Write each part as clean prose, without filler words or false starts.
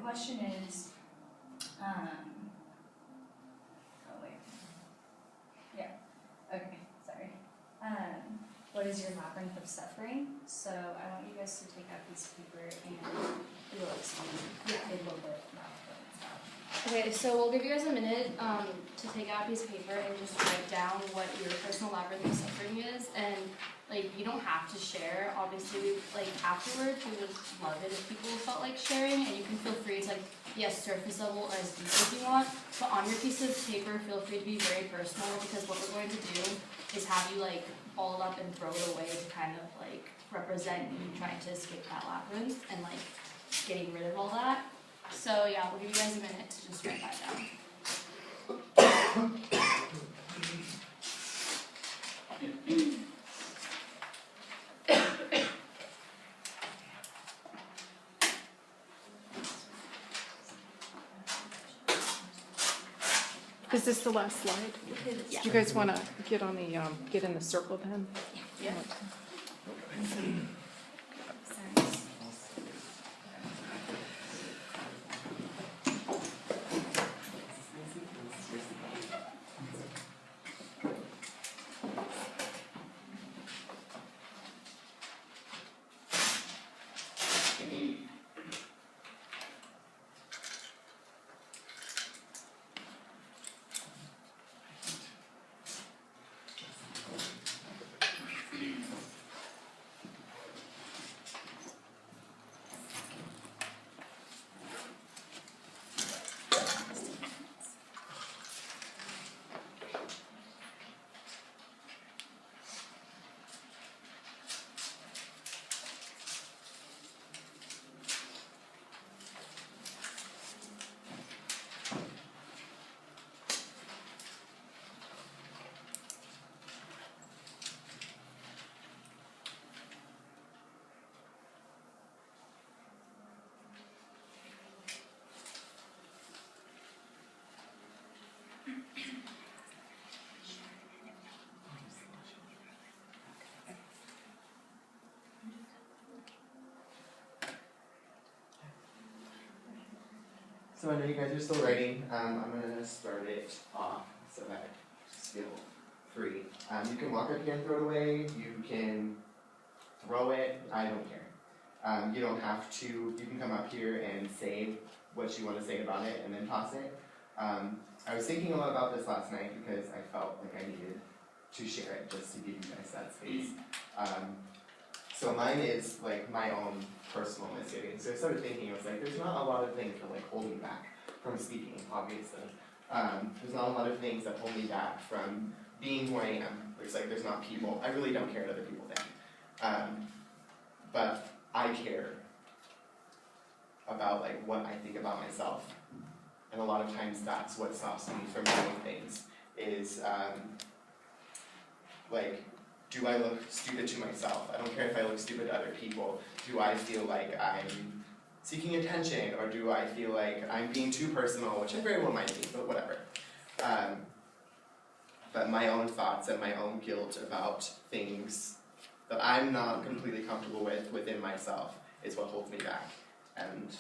question is, oh wait, yeah, okay, sorry. What is your labyrinth of suffering? So I want you guys to take out a piece of paper and we'll explain a little bit about what it's about. Okay, so we'll give you guys a minute to take out a piece of paper and just write down what your personal labyrinth of suffering is. And like, you don't have to share. Obviously, like afterwards, we would love it if people felt like sharing, and you can feel free to like, yes, surface level or as deep as you want. But on your piece of paper, feel free to be very personal, because what we're going to do is have you like ball it up and throw it away to kind of like represent you trying to escape that labyrinth and like getting rid of all that. So yeah, we'll give you guys a minute to just write that down. Is this the last slide? Yeah. Do you guys want to get on the get in the circle then? Yeah. So I know you guys are still writing. I'm going to start it off so that I just feel free. You can walk up here and throw it away. You can throw it. I don't care. You don't have to. You can come up here and say what you want to say about it and then toss it. I was thinking a lot about this last night because I felt like I needed to share it just to give you guys that space. So mine is like my own personal misgivings. So I started thinking, I was like, there's not a lot of things that like hold me back from speaking, obviously. There's not a lot of things that hold me back from being who I am. It's like there's not people. I really don't care what other people think. But I care about like what I think about myself. And a lot of times that's what stops me from doing things is like, do I look stupid to myself? I don't care if I look stupid to other people. Do I feel like I'm seeking attention, or do I feel like I'm being too personal, which I very well might be, but whatever. But my own thoughts and my own guilt about things that I'm not completely comfortable with within myself is what holds me back. And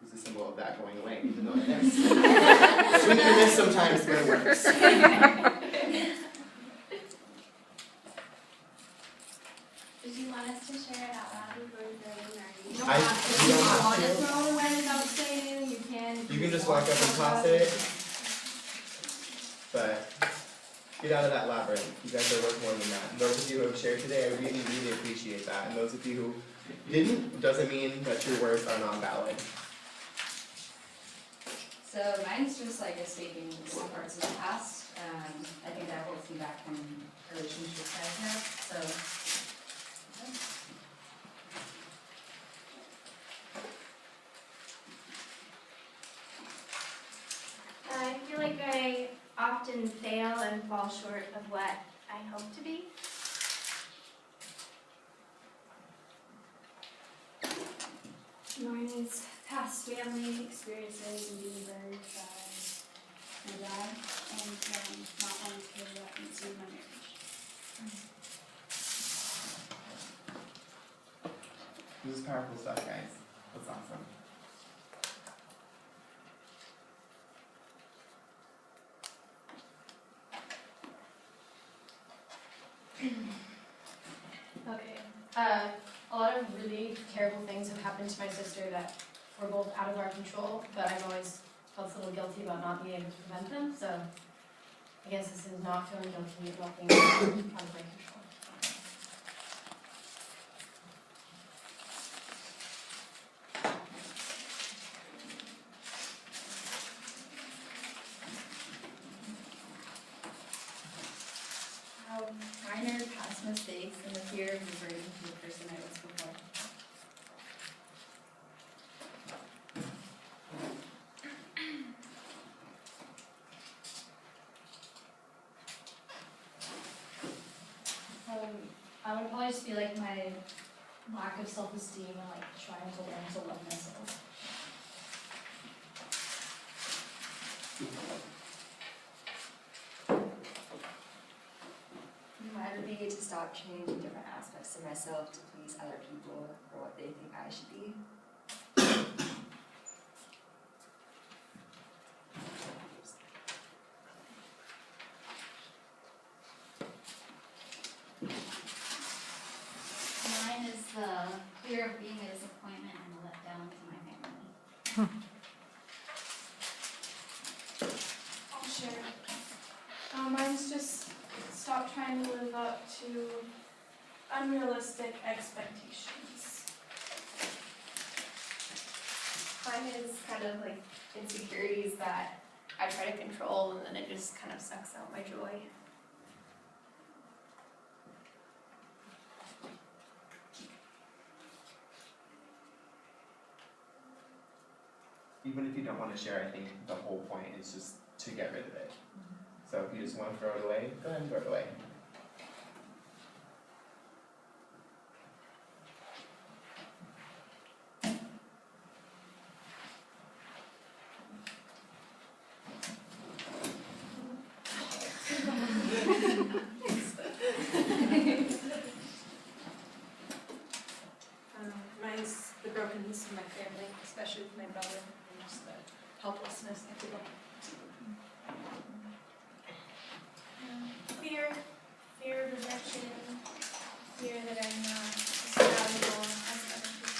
it's a symbol of that going away, even though I miss. Swing and miss sometimes, but it works. Did you want us to share it out loud before we go in, or you You don't have to. You don't want to throw it away without saying. You can. You can just walk up and toss it. But get out of that labyrinth. You guys are worth more than that. And those of you who have shared today, I really, really appreciate that. And those of you who didn't, doesn't mean that your words are not valid. So mine's just like escaping some parts of the past. I think that holds me back from relationships I've had. So. I feel like I often fail and fall short of what I hope to be. Mine is past family experiences and being burned by my dad and not wanting to carry that into my marriage. This is powerful stuff, guys. That's awesome. A lot of really terrible things have happened to my sister that were both out of our control, but I've always felt a little guilty about not being able to prevent them, so I guess this is not feeling guilty about things out of my control. Minor past mistakes and the fear of reverting to the person I was before. I would probably just be like my lack of self-esteem and like trying to learn to love myself. Mine would be to stop changing different aspects of myself to please other people or what they think I should be. Mine is the fear of being a disappointment and a letdown to my family. I'll share. Mine's just stop trying to live up to unrealistic expectations. Mine is kind of like insecurities that I try to control and then it just kind of sucks out my joy. Even if you don't want to share, I think the whole point is just to get rid of it. So if you just want to throw it away, go ahead and throw it away. Mine's the brokenness of my family, especially with my brother, and just the helplessness I feel. Fear of rejection, fear that I'm not as valuable as other people.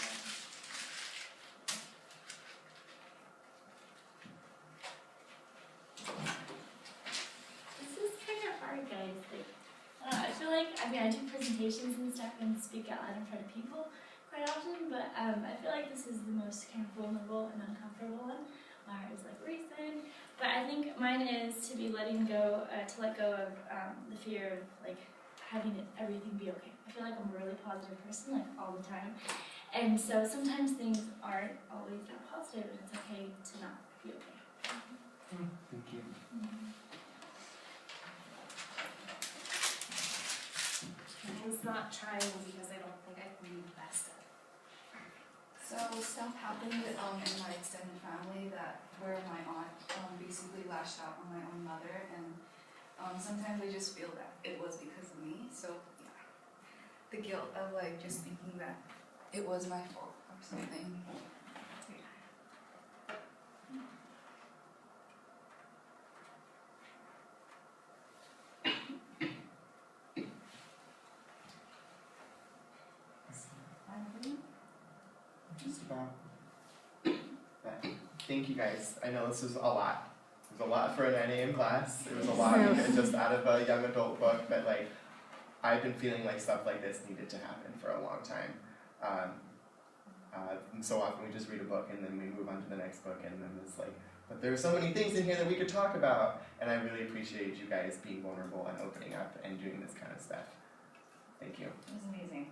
This is kind of hard, guys. Like, I feel like, I do presentations and stuff and speak out loud in front of people quite often, but I feel like this is the most kind of vulnerable and uncomfortable one. My heart is like racing. But I think mine is to be letting go, to let go of the fear of like having everything be okay. I feel like I'm a really positive person, like all the time. And so sometimes things aren't always that positive and it's okay to not be okay. Thank you. Mine's not trying because I don't think I can be the best at it. So stuff happened in my extended family where my aunt basically lashed out on my own mother, and sometimes I just feel that it was because of me. So yeah, the guilt of like just thinking that it was my fault or something. Just about. But thank you guys. I know this was a lot. It was a lot for an 9 a.m. class. It was a lot even just out of a young adult book, but like I've been feeling like stuff like this needed to happen for a long time. And so often we just read a book and then we move on to the next book, and then it's like, but there are so many things in here that we could talk about, and I really appreciate you guys being vulnerable and opening up and doing this kind of stuff. Thank you. It was amazing.